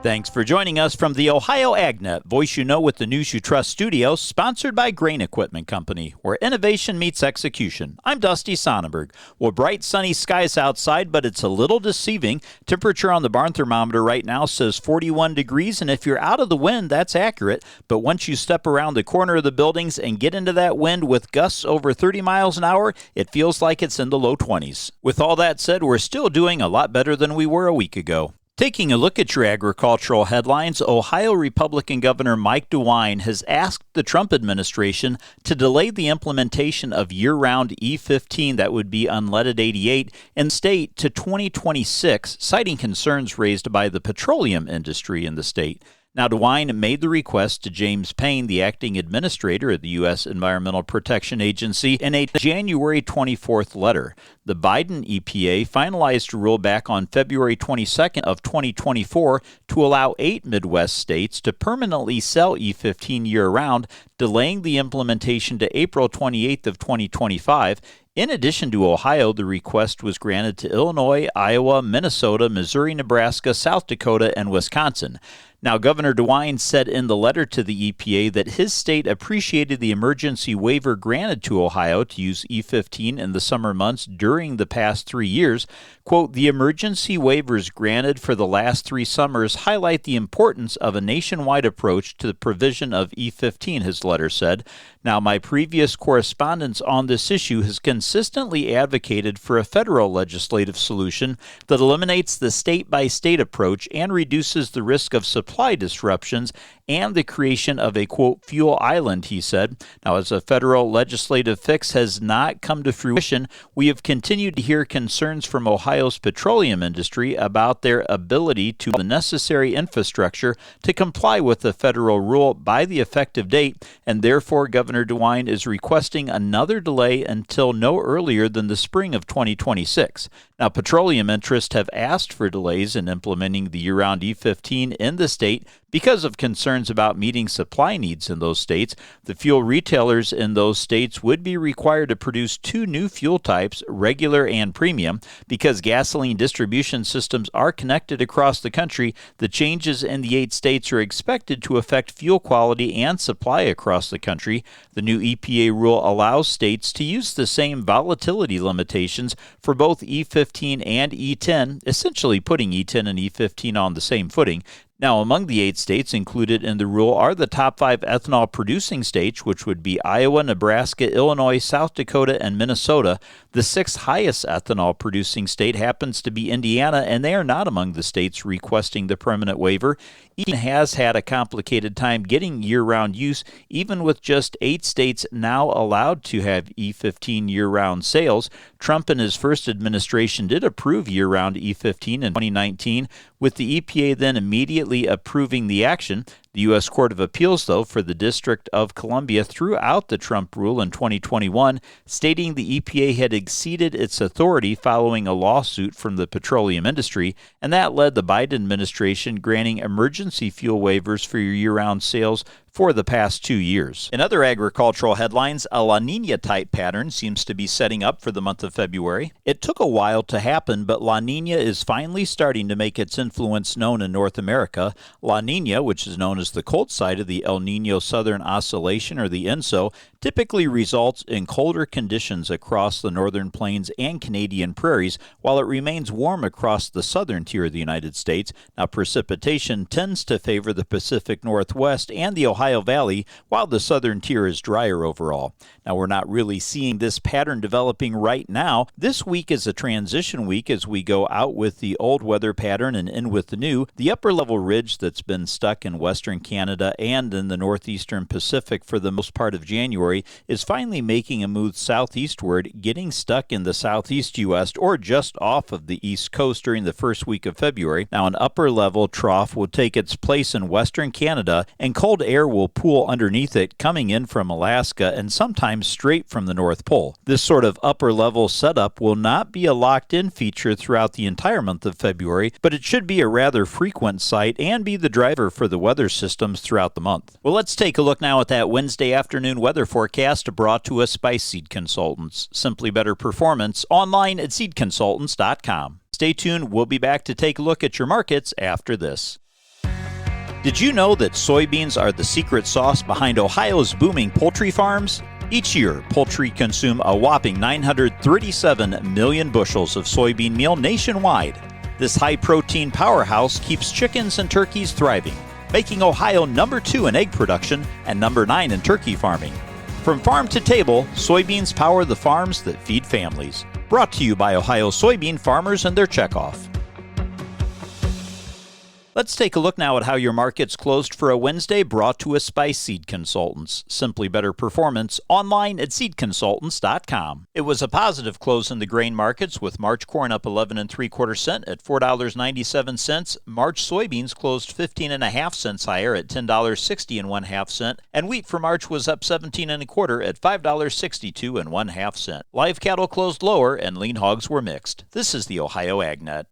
Thanks for joining us from the Ohio AgNet, voice you know with the news you trust studio, sponsored by Grain Equipment Company, where innovation meets execution. I'm Dusty Sonnenberg. Well, bright sunny skies outside, but it's a little deceiving. Temperature on the barn thermometer right now says 41 degrees, and if you're out of the wind, that's accurate. But once you step around the corner of the buildings and get into that wind with gusts over 30 miles an hour, it feels like it's in the low 20s. With all that said, we're still doing a lot better than we were a week ago. Taking a look at your agricultural headlines, Ohio Republican Governor Mike DeWine has asked the Trump administration to delay the implementation of year-round E15, that would be unleaded 88, in the state to 2026, citing concerns raised by the petroleum industry in the state. Now, DeWine made the request to James Payne, the acting administrator of the U.S. Environmental Protection Agency, in a January 24th letter. The Biden EPA finalized a rule back on February 22nd of 2024 to allow 8 Midwest states to permanently sell E15 year-round, delaying the implementation to April 28th of 2025. In addition to Ohio, the request was granted to Illinois, Iowa, Minnesota, Missouri, Nebraska, South Dakota, and Wisconsin. Now, Governor DeWine said in the letter to the EPA that his state appreciated the emergency waiver granted to Ohio to use E15 in the summer months during the past 3 years. Quote, "The emergency waivers granted for the last 3 summers highlight the importance of a nationwide approach to the provision of E15, his letter said. Now, my previous correspondence on this issue has consistently advocated for a federal legislative solution that eliminates the state-by-state approach and reduces the risk of supply disruptions and the creation of a, quote, fuel island," he said. Now, as a federal legislative fix has not come to fruition, we have continued to hear concerns from Ohio's petroleum industry about their ability to the necessary infrastructure to comply with the federal rule by the effective date, and therefore Governor DeWine is requesting another delay until no earlier than the spring of 2026. Now, petroleum interests have asked for delays in implementing the year-round E15 in the state because of concerns about meeting supply needs in those states. The fuel retailers in those states would be required to produce 2 new fuel types, regular and premium. Because gasoline distribution systems are connected across the country, the changes in the 8 states are expected to affect fuel quality and supply across the country. The new EPA rule allows states to use the same volatility limitations for both E15 and E10, essentially putting E10 and E15 on the same footing. Now, among the 8 states included in the rule are the top 5 ethanol-producing states, which would be Iowa, Nebraska, Illinois, South Dakota, and Minnesota. The 6th highest ethanol-producing state happens to be Indiana, and they are not among the states requesting the permanent waiver. Indiana has had a complicated time getting year-round use, even with just 8 states now allowed to have E15 year-round sales. Trump and his first administration did approve year-round E15 in 2019, with the EPA then immediately approving the action. The U.S. Court of Appeals, though, for the District of Columbia threw out the Trump rule in 2021, stating the EPA had exceeded its authority following a lawsuit from the petroleum industry, and that led the Biden administration granting emergency fuel waivers for year-round sales for the past 2 years. In other agricultural headlines, a La Nina type pattern seems to be setting up for the month of February. It took a while to happen, but La Nina is finally starting to make its influence known in North America. La Nina, which is known as the cold side of the El Nino Southern Oscillation, or the ENSO, typically results in colder conditions across the northern plains and Canadian prairies, while it remains warm across the southern tier of the United States. Now, precipitation tends to favor the Pacific Northwest and the Ohio Valley, while the southern tier is drier overall. Now, we're not really seeing this pattern developing right now. This week is a transition week as we go out with the old weather pattern and in with the new. The upper level ridge that's been stuck in western Canada and in the northeastern Pacific for the most part of January is finally making a move southeastward, getting stuck in the southeast U.S. or just off of the east coast during the first week of February. Now, an upper level trough will take its place in western Canada, and cold air will pool underneath it, coming in from Alaska and sometimes straight from the North Pole. This sort of upper level setup will not be a locked-in feature throughout the entire month of February, but it should be a rather frequent sight and be the driver for the weather systems throughout the month. Well, let's take a look now at that Wednesday afternoon weather forecast brought to us by Seed Consultants. Simply better performance online at seedconsultants.com. Stay tuned. We'll be back to take a look at your markets after this. Did you know that soybeans are the secret sauce behind Ohio's booming poultry farms? Each year, poultry consume a whopping 937 million bushels of soybean meal nationwide. This high-protein powerhouse keeps chickens and turkeys thriving, making Ohio number 2 in egg production and number 9 in turkey farming. From farm to table, soybeans power the farms that feed families. Brought to you by Ohio soybean farmers and their checkoff. Let's take a look now at how your markets closed for a Wednesday, brought to us by Seed Consultants. Simply better performance, online at seedconsultants.com. It was a positive close in the grain markets, with March corn up 11 3/4 cents at $4.97. March soybeans closed 15 1/2 cents higher at $10.60 1/2 cent, and wheat for March was up 17 1/4 at $5.62 1/2 cent. Live cattle closed lower, and lean hogs were mixed. This is the Ohio AgNet.